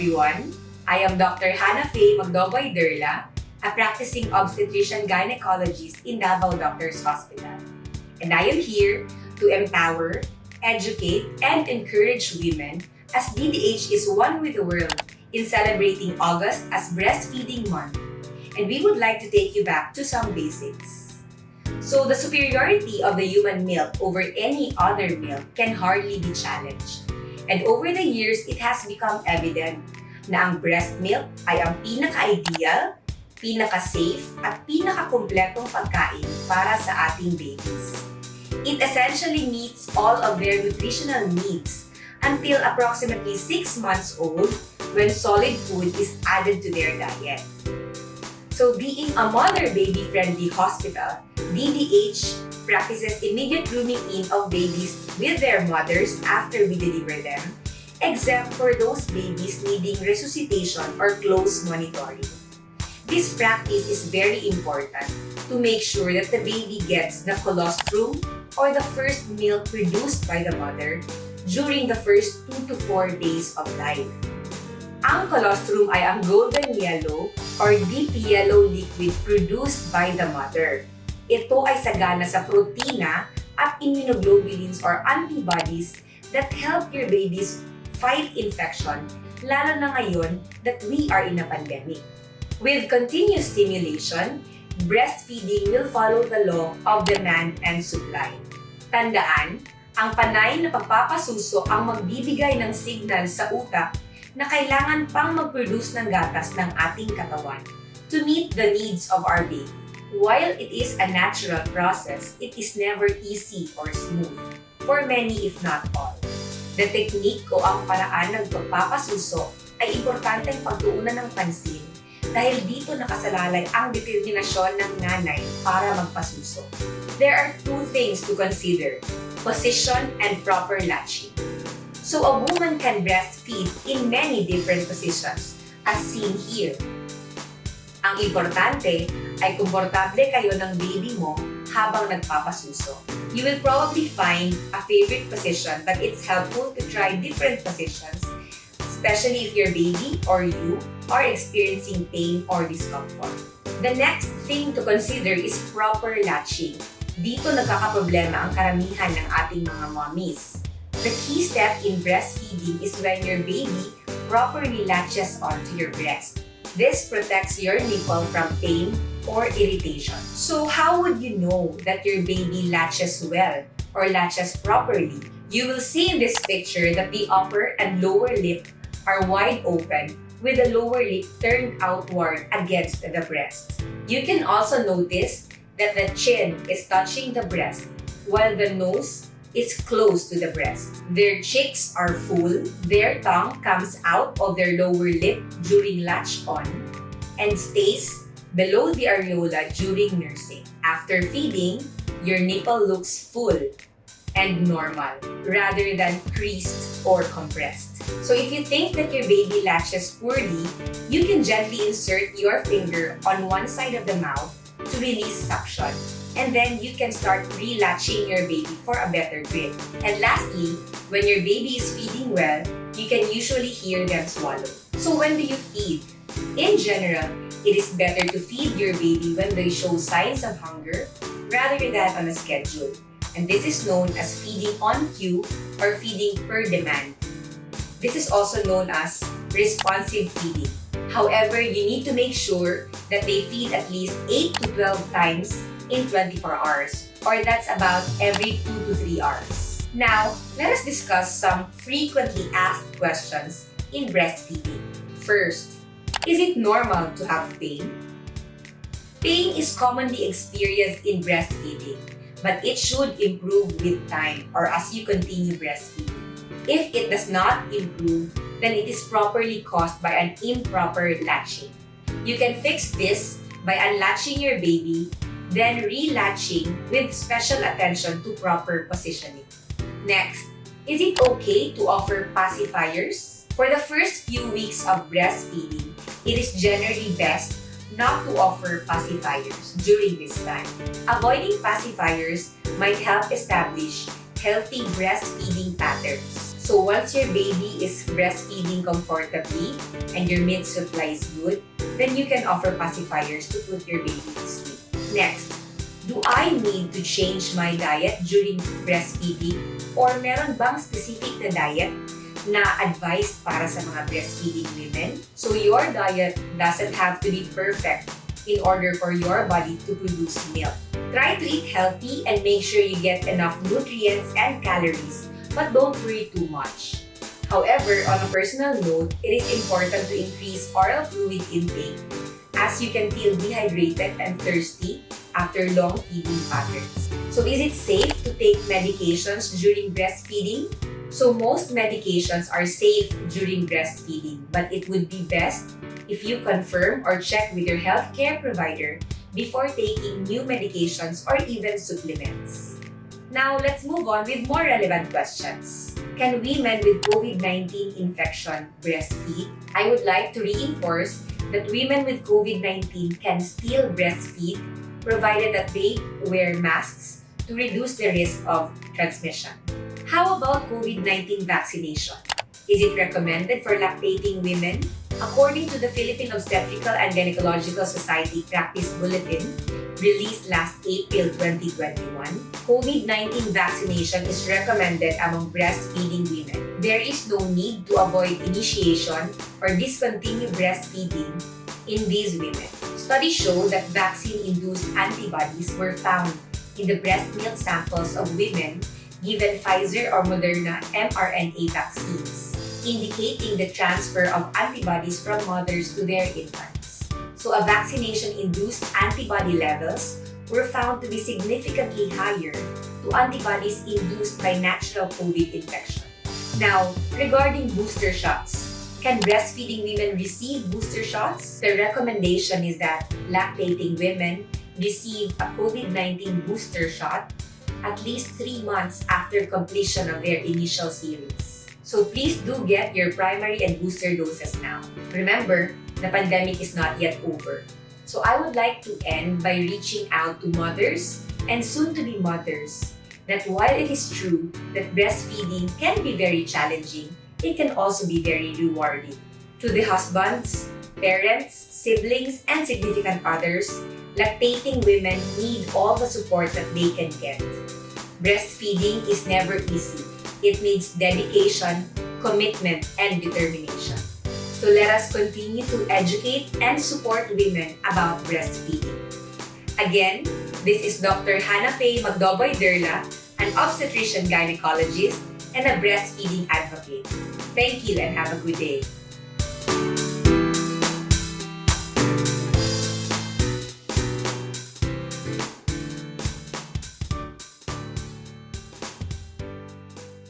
everyone. I am Dr. Faye Magdoboy-Derla, a practicing obstetrician gynecologist in Davao Doctors Hospital. And I am here to empower, educate, and encourage women as DDH is one with the world in celebrating August as Breastfeeding Month. And we would like to take you back to some basics. So the superiority of the human milk over any other milk can hardly be challenged. And over the years, it has become evident na ang breast milk ay ang pinaka-ideal, pinaka-safe, at pinaka-kumpletong pagkain para sa ating babies. It essentially meets all of their nutritional needs until approximately 6 months old when solid food is added to their diet. So being a mother-baby-friendly hospital, DDH practices immediate grooming in of babies with their mothers after we deliver them, except for those babies needing resuscitation or close monitoring. This practice is very important to make sure that the baby gets the colostrum or the first milk produced by the mother during the first 2 to 4 days of life. Ang colostrum ay ang golden yellow or deep yellow liquid produced by the mother. Ito ay sagana sa protina at immunoglobulins or antibodies that help your babies fight infection, lalo na ngayon that we are in a pandemic. With continuous stimulation, breastfeeding will follow the law of demand and supply. Tandaan, ang panay na pagpapasuso ang magbibigay ng signal sa utak na kailangan pang mag-produce ng gatas ng ating katawan to meet the needs of our baby. While it is a natural process, it is never easy or smooth, for many if not all. The technique o ang paraan ng pagpapasuso ay importanteng pagtuunan ng pansin dahil dito nakasalalay ang determinasyon ng nanay para magpasuso. There are 2 things to consider: position and proper latching. So a woman can breastfeed in many different positions, as seen here. Ang importante ay komportable kayo ng baby mo habang nagpapasuso. You will probably find a favorite position, but it's helpful to try different positions, especially if your baby or you are experiencing pain or discomfort. The next thing to consider is proper latching. Dito nagkakaproblema ang karamihan ng ating mga mommies. The key step in breastfeeding is when your baby properly latches onto your breast. This protects your nipple from pain or irritation. So how would you know that your baby latches well or latches properly? You will see in this picture that the upper and lower lip are wide open with the lower lip turned outward against the breast. You can also notice that the chin is touching the breast while the nose is close to the breast. Their cheeks are full, their tongue comes out of their lower lip during latch on, and stays below the areola during nursing. After feeding, your nipple looks full and normal rather than creased or compressed. So if you think that your baby latches poorly, you can gently insert your finger on one side of the mouth to release suction. And then you can start re-latching your baby for a better grip. And lastly, when your baby is feeding well, you can usually hear them swallow. So when do you feed? In general, it is better to feed your baby when they show signs of hunger rather than on a schedule. And this is known as feeding on cue or feeding per demand. This is also known as responsive feeding. However, you need to make sure that they feed at least 8 to 12 times in 24 hours, or that's about every 2 to 3 hours. Now, let us discuss some frequently asked questions in breastfeeding. First, is it normal to have pain? Pain is commonly experienced in breastfeeding, but it should improve with time or as you continue breastfeeding. If it does not improve, then it is properly caused by an improper latching. You can fix this by unlatching your baby, then re-latching with special attention to proper positioning. Next, is it okay to offer pacifiers? For the first few weeks of breastfeeding, it is generally best not to offer pacifiers during this time. Avoiding pacifiers might help establish healthy breastfeeding patterns. So once your baby is breastfeeding comfortably and your milk supply is good, then you can offer pacifiers to put your baby to sleep. Next, do I need to change my diet during breastfeeding or meron bang specific na diet na advised para sa mga breastfeeding women? So your diet doesn't have to be perfect in order for your body to produce milk. Try to eat healthy and make sure you get enough nutrients and calories, but don't worry too much. However, on a personal note, it is important to increase oral fluid intake as you can feel dehydrated and thirsty after long feeding patterns. So is it safe to take medications during breastfeeding? So most medications are safe during breastfeeding, but it would be best if you confirm or check with your healthcare provider before taking new medications or even supplements. Now, let's move on with more relevant questions. Can women with COVID-19 infection breastfeed? I would like to reinforce that women with COVID-19 can still breastfeed provided that they wear masks to reduce the risk of transmission. How about COVID-19 vaccination? Is it recommended for lactating women? According to the Philippine Obstetrical and Gynecologist Society Practice Bulletin, released last April 2021, COVID-19 vaccination is recommended among breastfeeding women. There is no need to avoid initiation or discontinue breastfeeding in these women. Studies show that vaccine-induced antibodies were found in the breast milk samples of women given Pfizer or Moderna mRNA vaccines, indicating the transfer of antibodies from mothers to their infants. So a vaccination-induced antibody levels were found to be significantly higher to antibodies induced by natural COVID infection. Now, regarding booster shots, can breastfeeding women receive booster shots? The recommendation is that lactating women receive a COVID-19 booster shot at least 3 months after completion of their initial series. So please do get your primary and booster doses now. Remember, the pandemic is not yet over. So I would like to end by reaching out to mothers and soon-to-be mothers that while it is true that breastfeeding can be very challenging, it can also be very rewarding. To the husbands, parents, siblings, and significant others, lactating women need all the support that they can get. Breastfeeding is never easy. It needs dedication, commitment, and determination. So let us continue to educate and support women about breastfeeding. Again, this is Dr. Faye Magdoboy-Derla, an obstetrician gynecologist and a breastfeeding advocate. Thank you and have a good day.